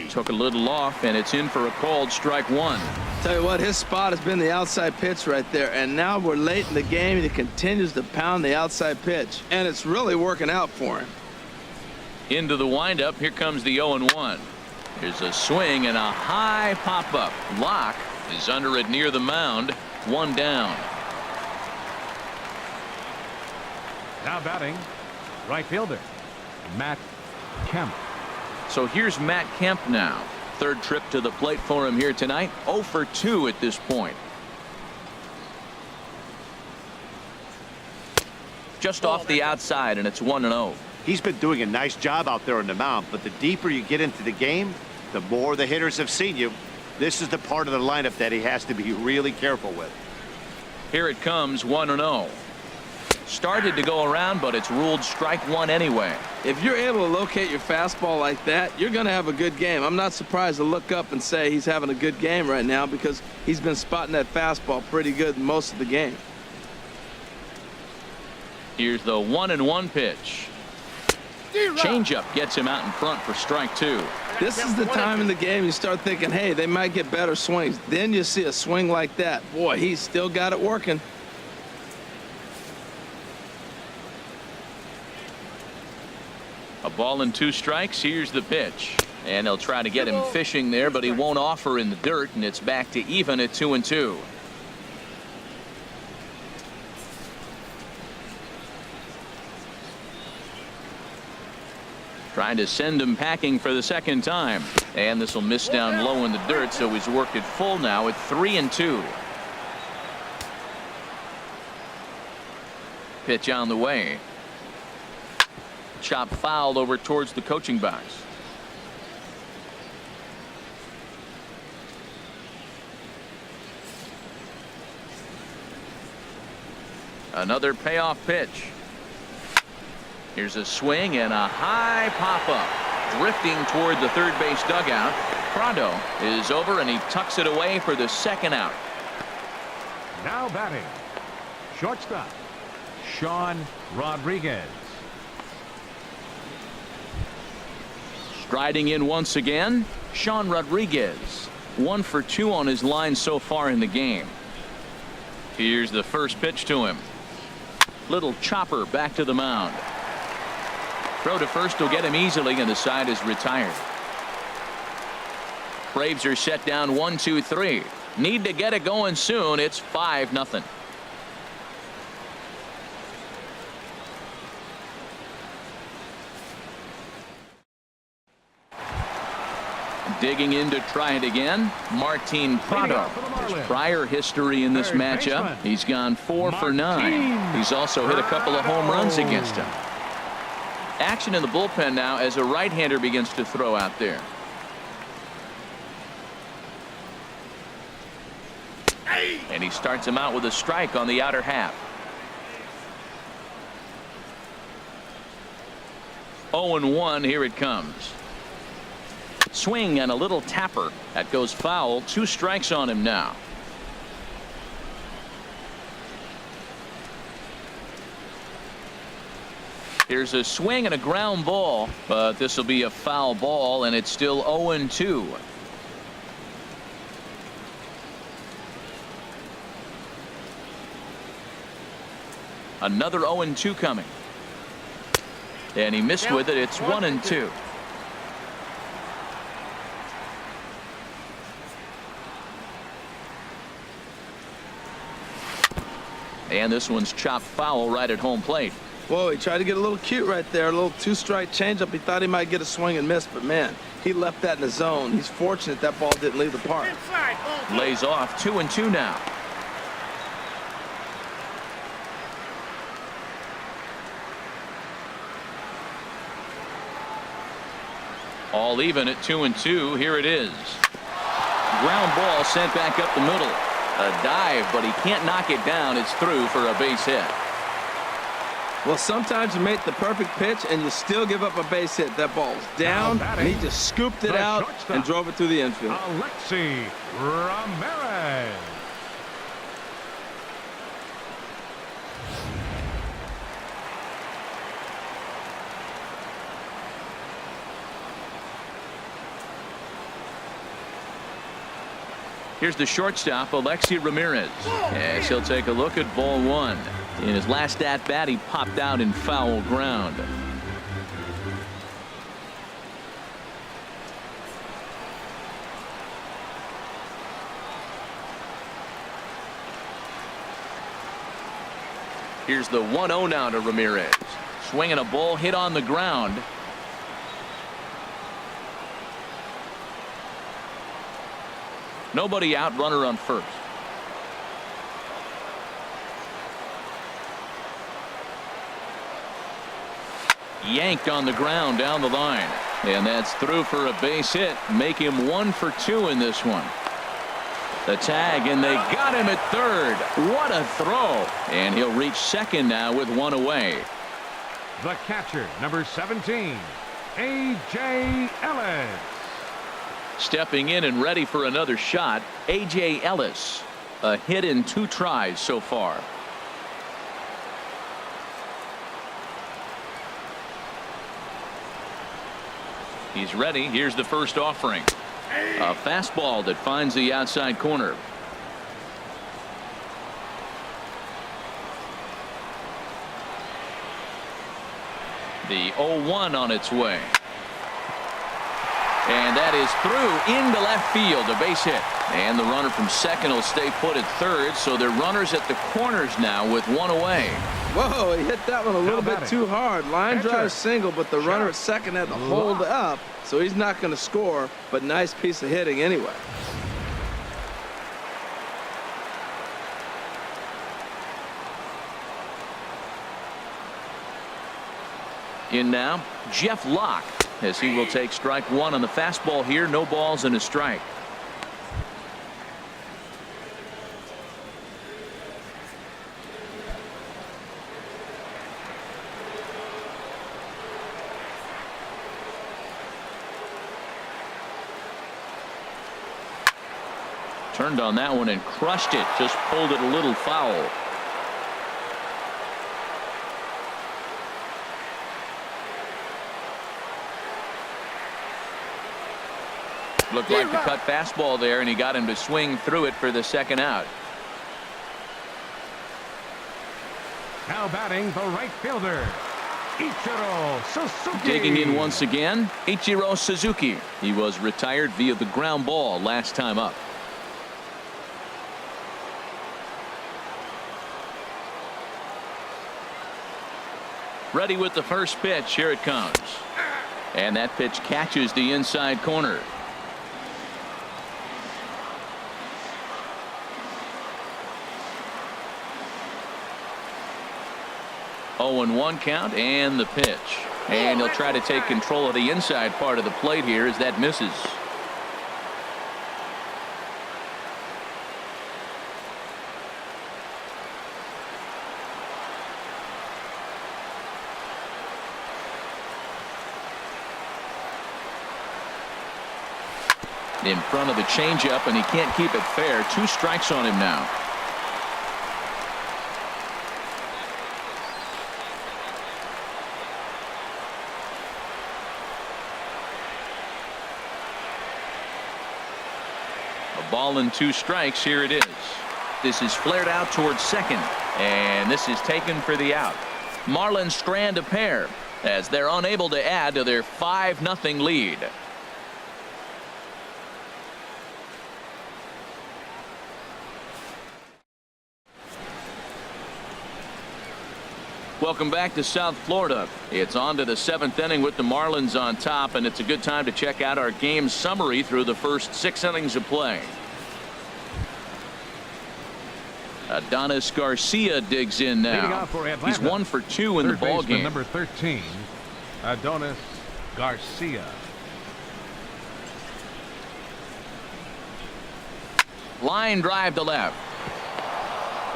Took a little off, and it's in for a called strike one. Tell you what, his spot has been the outside pitch right there, and now we're late in the game, and he continues to pound the outside pitch, and it's really working out for him. Into the windup, here comes the 0-1. There's a swing and a high pop-up. Locke is under it near the mound. One down. Now batting, right fielder, Matt Kemp. So here's Matt Kemp now. Third trip to the plate for him here tonight. 0 for 2 at this point. Just off the outside, and it's 1-0. He's been doing a nice job out there on the mound, but the deeper you get into the game, the more the hitters have seen you. This is the part of the lineup that he has to be really careful with. Here it comes, 1-0. Started to go around, but it's ruled strike one anyway. If you're able to locate your fastball like that, you're going to have a good game. I'm not surprised to look up and say he's having a good game right now because he's been spotting that fastball pretty good most of the game. Here's the 1-1 pitch. Changeup gets him out in front for strike two. This is the time in the game you start thinking, hey, they might get better swings. Then you see a swing like that. Boy, he's still got it working. A ball and 2 strikes. Here's the pitch. And they'll try to get him fishing there, but he won't offer in the dirt, and it's back to even at 2-2. Trying to send him packing for the second time. And this will miss down low in the dirt, so he's worked it full now at 3-2. Pitch on the way. Chop fouled over towards the coaching box. Another payoff pitch. Here's a swing and a high pop-up. Drifting toward the third base dugout. Prado is over, and he tucks it away for the second out. Now batting, shortstop, Sean Rodriguez. Striding in once again, Sean Rodriguez. 1 for 2 on his line so far in the game. Here's the first pitch to him. Little chopper back to the mound. Throw to first will get him easily, and the side is retired. Braves are set down 1-2-3. Need to get it going soon. It's 5-0. Digging in to try it again, Martin Prado. His prior history in this matchup, he's gone 4 for 9. He's also hit a couple of home runs against him. Action in the bullpen now as a right-hander begins to throw out there. And he starts him out with a strike on the outer half. 0-1, here it comes. Swing and a little tapper. That goes foul. 2 strikes on him now. Here's a swing and a ground ball, but this will be a foul ball, and it's still 0-2. Another 0-2 coming. And he missed with it. It's 1-2. And this one's chopped foul right at home plate. Whoa, he tried to get a little cute right there. A little 2-strike changeup. He thought he might get a swing and miss, but man, he left that in the zone. He's fortunate that ball didn't leave the park. Lays off. 2-2 now. All even at 2-2. Here it is. Ground ball sent back up the middle. A dive, but he can't knock it down. It's through for a base hit. Well, sometimes you make the perfect pitch and you still give up a base hit. That ball's down, and he just scooped it out and drove it through the infield. Alexi Ramirez. Here's the shortstop, Alexi Ramirez, as he'll take a look at ball one. In his last at bat, he popped out in foul ground. Here's the 1-0 now to Ramirez. Swinging a ball hit on the ground. Nobody out, runner on first. Yanked on the ground down the line. And that's through for a base hit. Make him 1 for 2 in this one. The tag, and they got him at third. What a throw. And he'll reach second now with one away. The catcher, number 17, A.J. Ellis. Stepping in and ready for another shot, A.J. Ellis. A hit in 2 tries so far. He's ready. Here's the first offering. A fastball that finds the outside corner. The 0-1 on its way. And that is through into left field, a base hit. And the runner from second will stay put at third, so they're runners at the corners now with one away. Whoa, he hit that one a little bit too hard. Line drive single, but the runner at second had to hold up, so he's not going to score, but nice piece of hitting anyway. In now, Jeff Locke, as he will take strike one on the fastball here. No balls and a strike. Turned on that one and crushed it. Just pulled it a little foul. Looked like the cut fastball there, and he got him to swing through it for the second out. Now batting the right fielder, Ichiro Suzuki. Digging in once again, Ichiro Suzuki. He was retired via the ground ball last time up. Ready with the first pitch. Here it comes. And that pitch catches the inside corner. Oh, and 1 count, and the pitch. And he'll try to take control of the inside part of the plate here as that misses. In front of the changeup, and he can't keep it fair. 2 strikes on him now. A ball and 2 strikes. Here it is. This is flared out towards second, and this is taken for the out. Marlins strand a pair as they're unable to add to their 5-0 lead. Welcome back to South Florida. It's on to the 7th inning with the Marlins on top, and it's a good time to check out our game summary through the first 6 innings of play. Adonis Garcia digs in now. He's 1 for 2 in the ball game. Number 13, Adonis Garcia. Line drive to left.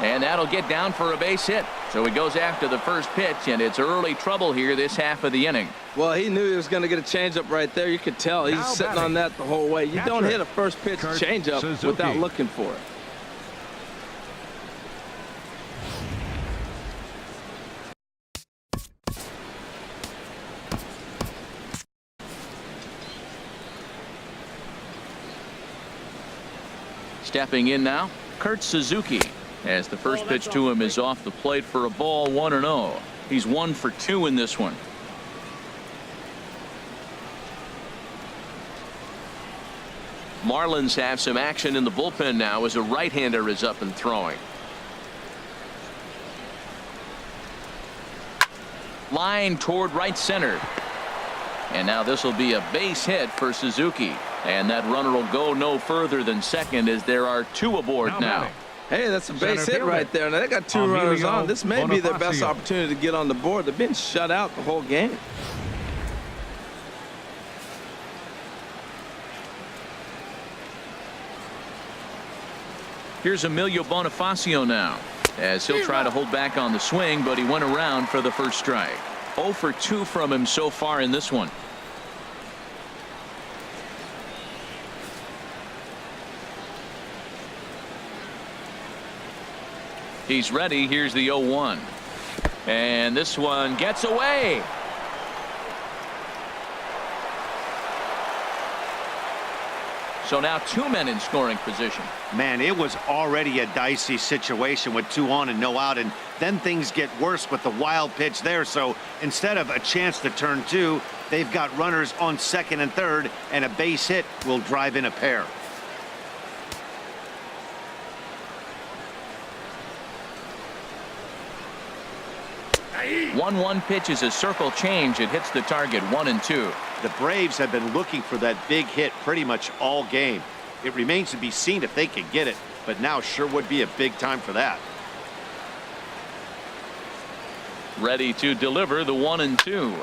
And that'll get down for a base hit. So he goes after the first pitch, and it's early trouble here this half of the inning. Well, he knew he was going to get a changeup right there. You could tell he's sitting on that the whole way. You don't hit a first pitch changeup without looking for it. Stepping in now, Kurt Suzuki, as the first pitch to him is off the plate for a ball, 1-0. He's 1 for 2 in this one. Marlins have some action in the bullpen now as a right-hander is up and throwing. Line toward right center. And now this will be a base hit for Suzuki. And that runner will go no further than second as there are 2 aboard now. Hey, that's a base hit right there. Now they got 2 runners on. This may be their best opportunity to get on the board. They've been shut out the whole game. Here's Emilio Bonifacio now, as he'll try to hold back on the swing, but he went around for the first strike. 0 for 2 from him so far in this one. He's ready. Here's the 0-1. And this one gets away. So now 2 men in scoring position. Man, it was already a dicey situation with 2 on and no out, and then things get worse with the wild pitch there. So instead of a chance to turn 2, they've got runners on second and third, and a base hit will drive in a pair. Hey. 1-1 pitch is a circle change. It hits the target 1-2. The Braves have been looking for that big hit pretty much all game. It remains to be seen if they can get it, but now sure would be a big time for that. Ready to deliver the 1-2.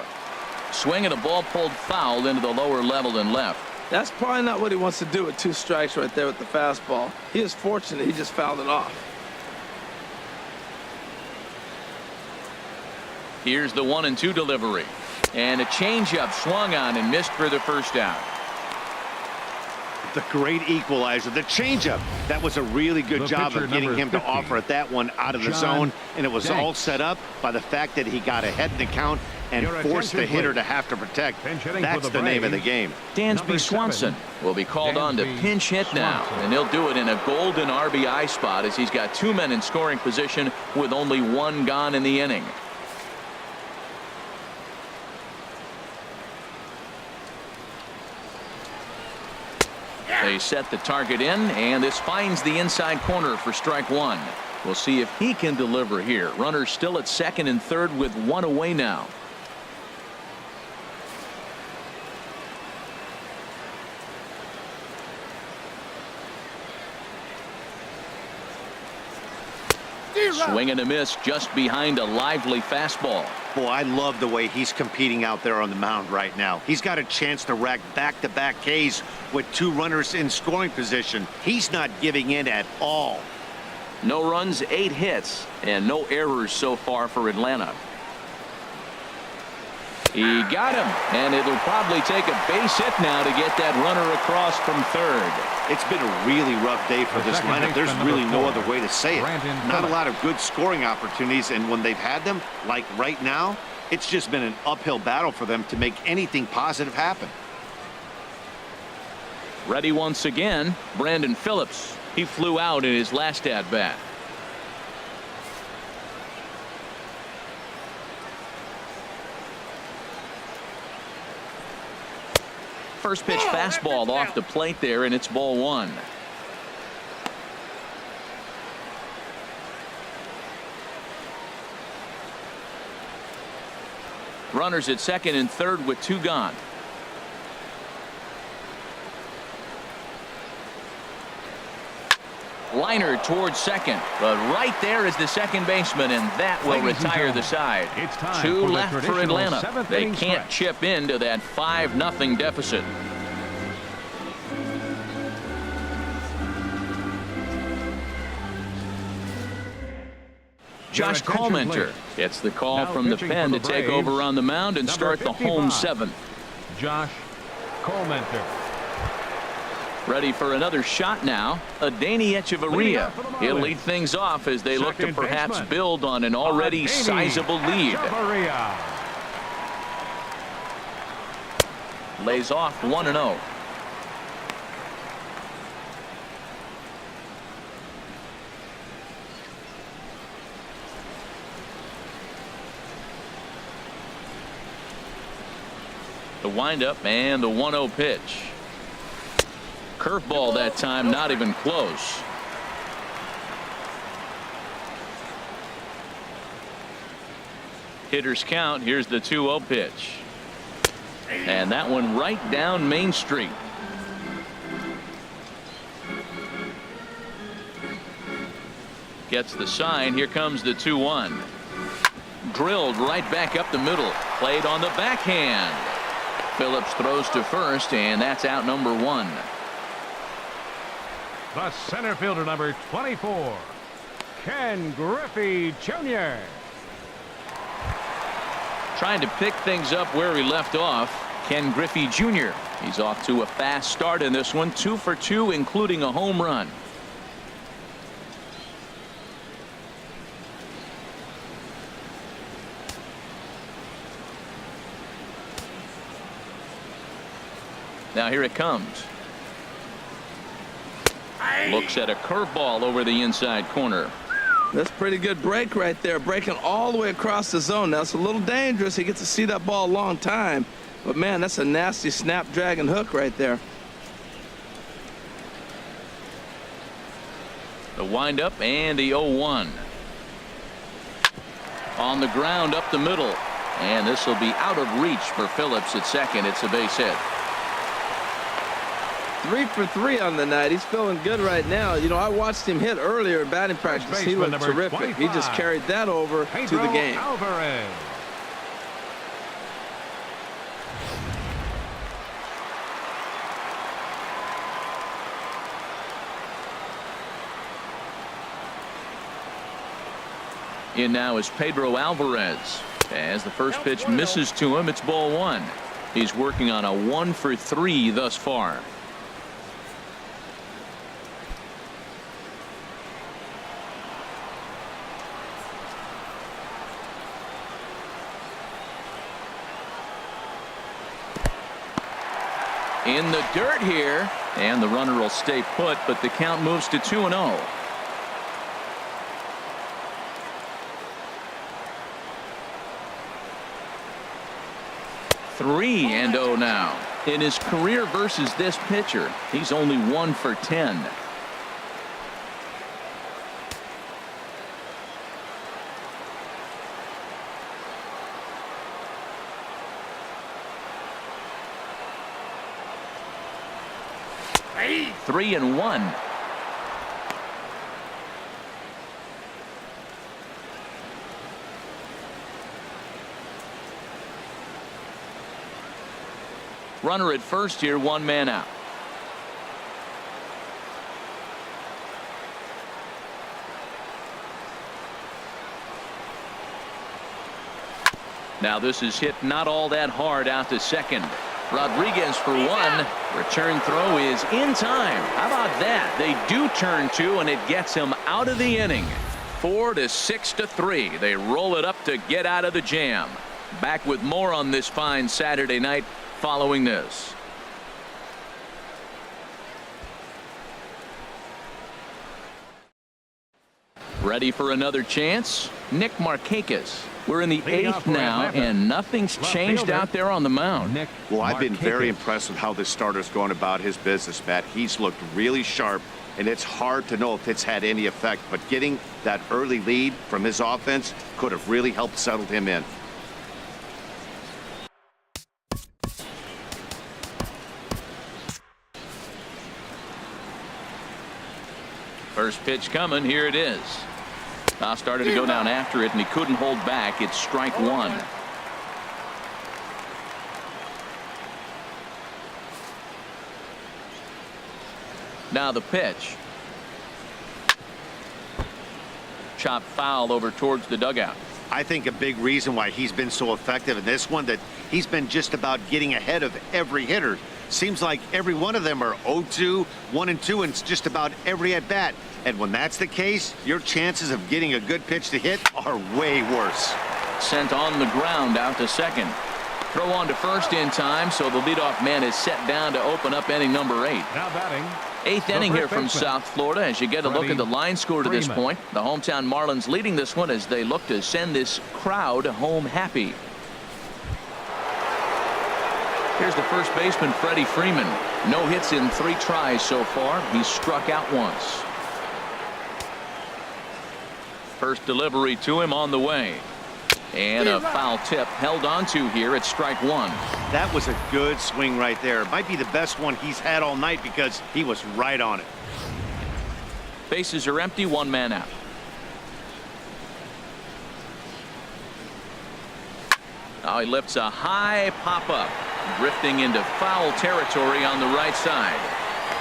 Swing and a ball pulled foul into the lower level and left. That's probably not what he wants to do with 2 strikes right there with the fastball. He is fortunate he just fouled it off. Here's the 1-2 delivery. And a changeup swung on and missed for the first out. The great equalizer, the changeup. That was a really good job of getting him to offer at that one out of the zone. And it was all set up by the fact that he got ahead in the count and forced the hitter to have to protect. That's the name of the game. Dansby Swanson will be called on to pinch hit now. And he'll do it in a golden RBI spot as he's got 2 men in scoring position with only 1 gone in the inning. They set the target in, and this finds the inside corner for strike 1. We'll see if he can deliver here. Runners still at second and third with 1 away now. Swing and a miss just behind a lively fastball. Boy, I love the way he's competing out there on the mound right now. He's got a chance to rack back-to-back Ks with 2 runners in scoring position. He's not giving in at all. No runs, 8 hits, and no errors so far for Atlanta. He got him, and it'll probably take a base hit now to get that runner across from third. It's been a really rough day for this lineup. There's really no other way to say it. Not a lot of good scoring opportunities, and when they've had them, like right now, it's just been an uphill battle for them to make anything positive happen. Ready once again, Brandon Phillips. He flew out in his last at-bat. First pitch fastball off the plate there, and it's ball 1. Runners at second and third with 2 gone. Liner towards second, but right there is the second baseman, and that will retire the side. 2 left for Atlanta. They can't chip into that 5-0 deficit. Josh Colmenter gets the call from the pen to take over on the mound and start the home 7th. Josh Colmenter. Ready for another shot now. Adeiny Echeverria. He'll lead things off as they look to perhaps build on an already sizable lead. Lays off 1-0. The windup and the 1-0 pitch. Curveball that time, not even close. Hitters count. Here's the 2-0 pitch. And that one right down Main Street. Gets the sign. Here comes the 2-1. Drilled right back up the middle. Played on the backhand. Phillips throws to first, and that's out number 1. The center fielder, number 24, Ken Griffey Jr. Trying to pick things up where he left off. Ken Griffey Jr. He's off to a fast start in this one. 2 for 2, including a home run. Now here it comes. Looks at a curveball over the inside corner. That's pretty good break right there, breaking all the way across the zone. Now it's a little dangerous. He gets to see that ball a long time, but man, that's a nasty snapdragon hook right there. The windup and the 0-1. On the ground up the middle, and this will be out of reach for Phillips at second. It's a base hit. 3 for 3 on the night. He's feeling good right now. You know, I watched him hit earlier in batting practice. He looked terrific. 25. He just carried that over to the game. Alvarez. In now is Pedro Alvarez. As the first pitch misses to him, it's ball 1. He's working on a 1 for 3 thus far. In the dirt here, and the runner will stay put, but the count moves to 2-0. Three and 0 now. In his career versus this pitcher, he's only 1 for 10. Hey. 3-1. Runner at first here, 1 man out. Now this is hit not all that hard out to second. Rodriguez for 1. Return throw is in time. How about that? They do turn 2, and it gets him out of the inning. 4 to 6 to 3. They roll it up to get out of the jam. Back with more on this fine Saturday night following this. Ready for another chance? Nick Markakis. We're in the 8th now, and nothing's changed out there on the mound. Well, I've been very impressed with how this starter's going about his business, Matt. He's looked really sharp, and it's hard to know if it's had any effect, but getting that early lead from his offense could have really helped settle him in. First pitch coming. Here it is. Now started to go down after it, and he couldn't hold back. It's strike 1. Now the pitch. Chop foul over towards the dugout. I think a big reason why he's been so effective in this one, that he's been just about getting ahead of every hitter. Seems like every one of them are 0-2, 1-2, and it's just about every at bat. And when that's the case, your chances of getting a good pitch to hit are way worse. Sent on the ground out to second. Throw on to first in time, so the leadoff man is set down to open up inning number 8. Now batting. 8th inning here from South Florida as you get a look at the line score to this point. The hometown Marlins leading this one as they look to send this crowd home happy. Here's the first baseman, Freddie Freeman. No hits in 3 tries so far. He's struck out once. First delivery to him on the way. And a foul tip held onto here at strike 1. That was a good swing right there. Might be the best one he's had all night because he was right on it. Bases are empty, 1 man out. Now he lifts a high pop-up, drifting into foul territory on the right side.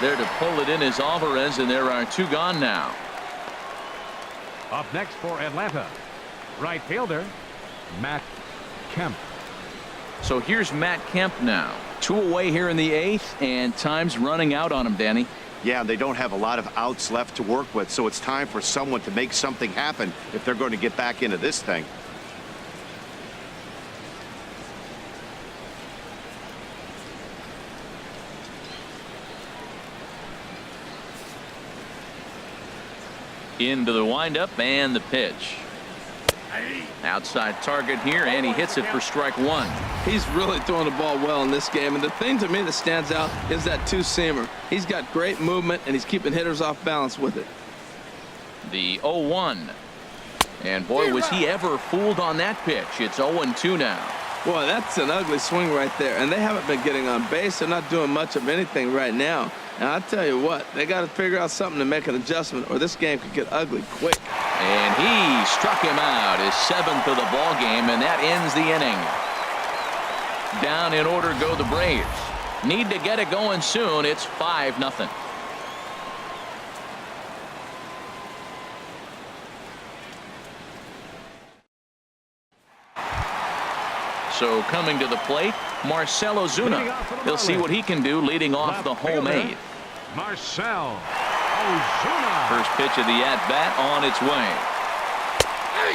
There to pull it in is Alvarez, and there are 2 gone now. Up next for Atlanta, right fielder Matt Kemp. So here's Matt Kemp now. 2 away here in the 8th, and time's running out on him, Danny. Yeah, they don't have a lot of outs left to work with, so it's time for someone to make something happen if they're going to get back into this thing. Into the windup and the pitch. Outside target here, and he hits it for strike 1. He's really throwing the ball well in this game, and the thing to me that stands out is that two-seamer. He's got great movement, and he's keeping hitters off balance with it. The 0-1. And boy, was he ever fooled on that pitch. It's 0-2 now. Boy, that's an ugly swing right there, and they haven't been getting on base. They're not doing much of anything right now. And I tell you what, they got to figure out something to make an adjustment, or this game could get ugly quick. And he struck him out, his 7th of the ball game, and that ends the inning. Down in order go the Braves. Need to get it going soon. It's 5-0. So coming to the plate, Marcell Ozuna. He'll see what he can do leading off the home 8th. Marcell Ozuna. First pitch of the at-bat on its way.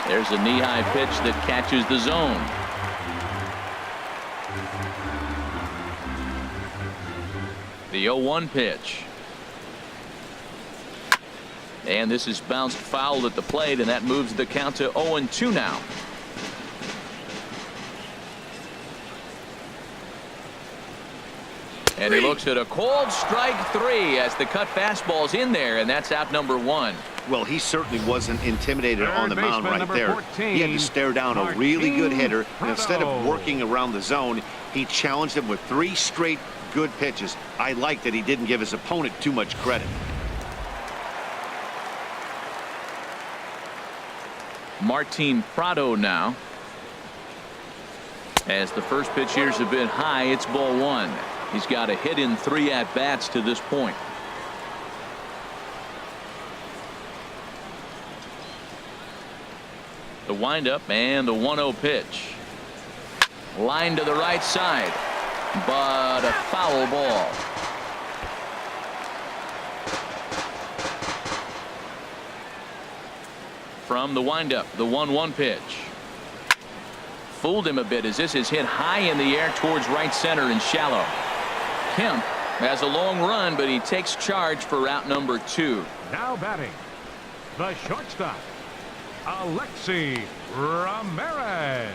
There's a knee-high pitch that catches the zone. The 0-1 pitch. And this is bounced foul at the plate, and that moves the count to 0-2 now. And he looks at a cold strike 3 as the cut fastball's in there, and that's out number 1. Well, he certainly wasn't intimidated on the mound right there. 14, he had to stare down a really good hitter, and instead of working around the zone, he challenged him with 3 straight good pitches. I like that he didn't give his opponent too much credit. Martin Prado now. As the first pitch here's a bit high, it's ball 1. He's got a hit in 3 at-bats to this point. The windup and the 1-0 pitch. Line to the right side, but a foul ball. From the windup, the 1-1 pitch. Fooled him a bit as this is hit high in the air towards right center and shallow. Kemp has a long run, but he takes charge for out number 2. Now batting, the shortstop, Alexi Ramirez.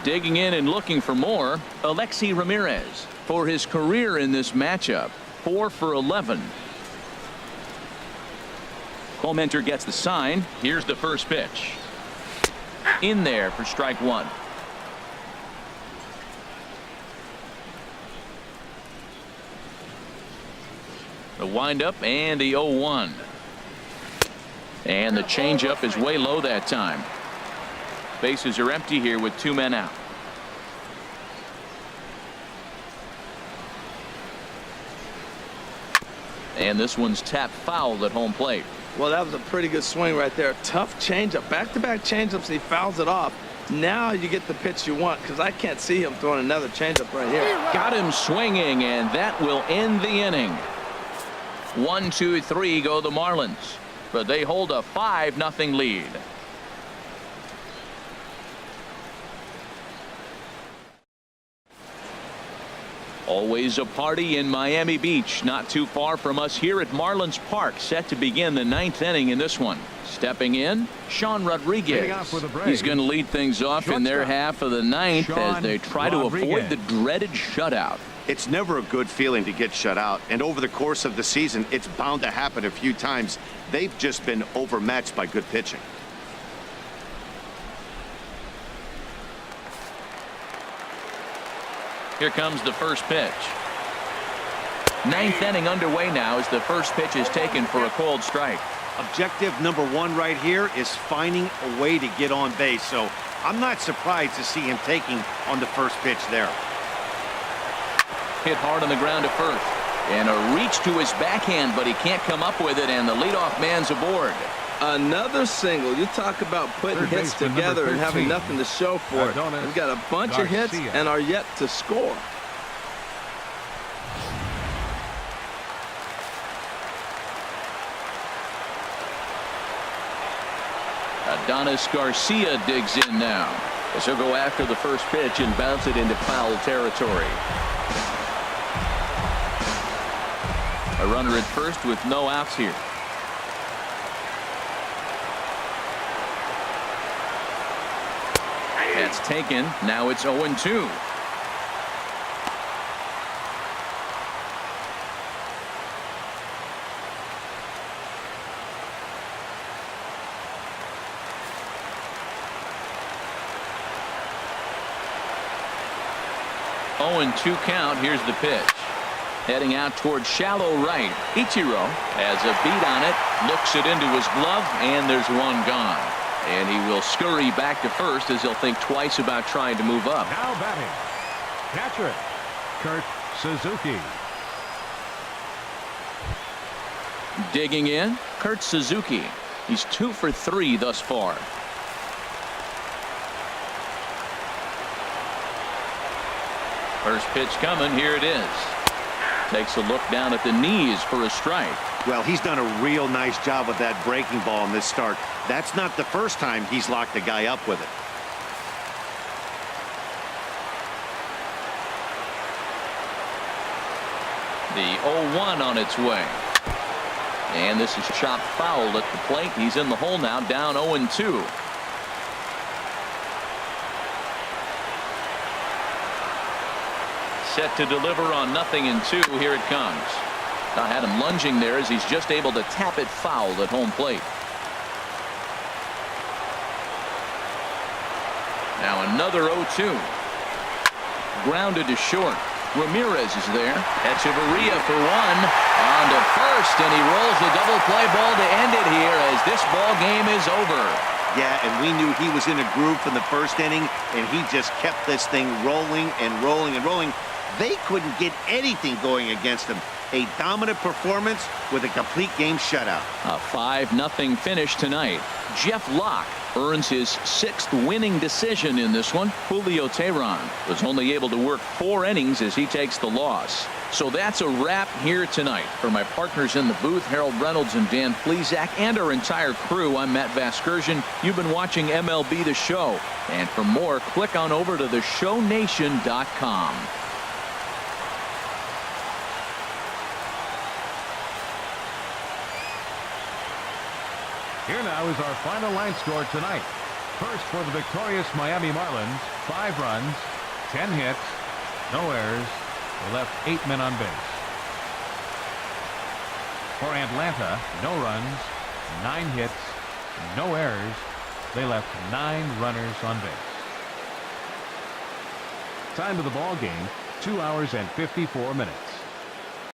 Digging in and looking for more, Alexi Ramirez for his career in this matchup, 4 for 11. Clementer gets the sign. Here's the first pitch. In there for strike 1. The windup and the 0-1. And the changeup is way low that time. Bases are empty here with 2 men out. And this one's tapped foul at home plate. Well, that was a pretty good swing right there. Tough changeup. Back-to-back changeups, and he fouls it off. Now you get the pitch you want, because I can't see him throwing another changeup right here. Got him swinging, and that will end the inning. 1, 2, 3 go the Marlins, but they hold a 5-0 lead. Always a party in Miami Beach, not too far from us here at Marlins Park, set to begin the 9th inning in this one. Stepping in, Sean Rodriguez. He's going to lead things off in their half of the 9th as they try to avoid the dreaded shutout. It's never a good feeling to get shut out, and over the course of the season, it's bound to happen a few times. They've just been overmatched by good pitching. Here comes the first pitch. 9th inning underway now as the first pitch is taken for a cold strike. Objective number 1 right here is finding a way to get on base, so I'm not surprised to see him taking on the first pitch there. Hit hard on the ground to first. And a reach to his backhand, but he can't come up with it, and the leadoff man's aboard. Another single. You talk about putting hits together and having nothing to show for it. He's got a bunch of hits and are yet to score. Adonis Garcia digs in now. As he'll go after the first pitch and bounce it into foul territory. A runner at first with no outs here. That's taken. Now it's 0-2. Two count. Here's the pitch. Heading out towards shallow right. Ichiro has a beat on it. Looks it into his glove, and there's one gone. And he will scurry back to first as he'll think twice about trying to move up. Now batting, catcher, Kurt Suzuki. Digging in, Kurt Suzuki. He's 2 for 3 thus far. First pitch coming. Here it is. Takes a look down at the knees for a strike. Well, he's done a real nice job with that breaking ball in this start. That's not the first time he's locked the guy up with it. The 0-1 on its way. And this is chopped foul at the plate. He's in the hole now, down 0-2. Set to deliver on 0-2. Here it comes. I had him lunging there as he's just able to tap it foul at home plate. Now another 0-2. Grounded to short. Ramirez is there. Echeverria for one. On to first, and he rolls the double play ball to end it here as this ball game is over. Yeah, and we knew he was in a groove from the first inning, and he just kept this thing rolling and rolling and rolling. They couldn't get anything going against him. A dominant performance with a complete game shutout. A 5-0 finish tonight. Jeff Locke earns his 6th winning decision in this one. Julio Teheran was only able to work 4 innings as he takes the loss. So that's a wrap here tonight. For my partners in the booth, Harold Reynolds and Dan Plesac, and our entire crew, I'm Matt Vasgersian. You've been watching MLB The Show. And for more, click on over to theshownation.com. Here now is our final line score tonight. First for the victorious Miami Marlins, 5 runs, 10 hits, no errors. They left 8 men on base. For Atlanta, no runs, 9 hits, no errors. They left 9 runners on base. Time of the ball game, 2 hours and 54 minutes.